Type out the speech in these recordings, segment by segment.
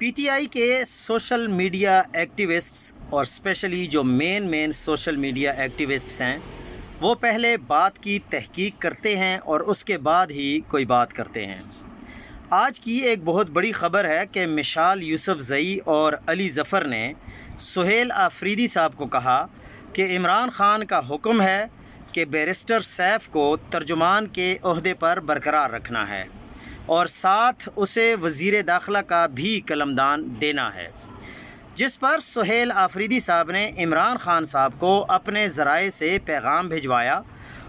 P T I کے social media ایکٹیوسٹس اور especially جو مین سوشل میڈیا ایکٹیوسٹس ہیں وہ پہلے بات کی تحقیق کرتے ہیں اور اس کے بعد ہی کوئی بات کرتے ہیں۔ آج کی ایک بہت بڑی خبر ہے کہ مشال یوسفزئی اور علی ظفر نے سہیل آفریدی صاحب کو کہا کہ عمران خان کا حکم ہے کہ بیرسٹر سیف کو ترجمان کے عہدے پر برقرار رکھنا ہے اور ساتھ اسے وزیر داخلہ کا بھی قلمدان دینا ہے، جس پر سہیل آفریدی صاحب نے عمران خان صاحب کو اپنے ذرائع سے پیغام بھجوایا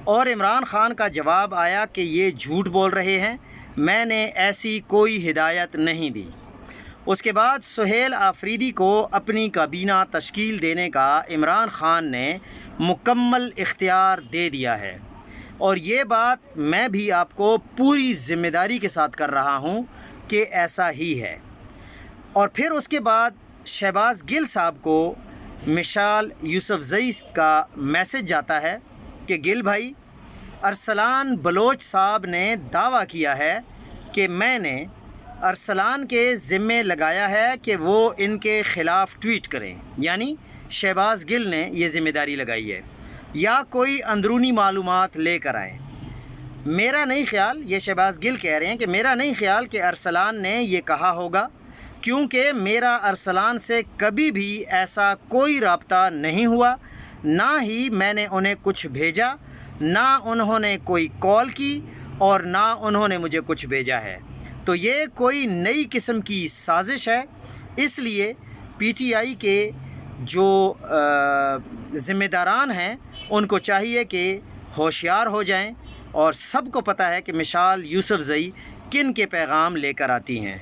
اور عمران خان کا جواب آیا کہ یہ جھوٹ بول رہے ہیں، میں نے ایسی کوئی ہدایت نہیں دی۔ اس کے بعد سہیل آفریدی کو اپنی کابینہ تشکیل دینے کا عمران خان نے مکمل اختیار دے دیا ہے، اور یہ بات میں بھی آپ کو پوری ذمہ داری کے ساتھ کر رہا ہوں کہ ایسا ہی ہے۔ اور پھر اس کے بعد شہباز گل صاحب کو مشال یوسفزئی کا میسج جاتا ہے کہ گل بھائی، ارسلان بلوچ صاحب نے دعویٰ کیا ہے کہ میں نے ارسلان کے ذمے لگایا ہے کہ وہ ان کے خلاف ٹویٹ کریں، یعنی شہباز گل نے یہ ذمہ داری لگائی ہے، یا کوئی اندرونی معلومات لے کر آئیں۔ میرا نہیں خیال، یہ شہباز گل کہہ رہے ہیں کہ میرا نہیں خیال کہ ارسلان نے یہ کہا ہوگا، کیونکہ میرا ارسلان سے کبھی بھی ایسا کوئی رابطہ نہیں ہوا، نہ ہی میں نے انہیں کچھ بھیجا، نہ انہوں نے کوئی کال کی اور نہ انہوں نے مجھے کچھ بھیجا ہے۔ تو یہ کوئی نئی قسم کی سازش ہے، اس لیے پی ٹی آئی کے جو ذمہ داران ہیں ان کو چاہیے کہ ہوشیار ہو جائیں، اور سب کو پتہ ہے کہ مشال یوسفزئی کن کے پیغام لے کر آتی ہیں۔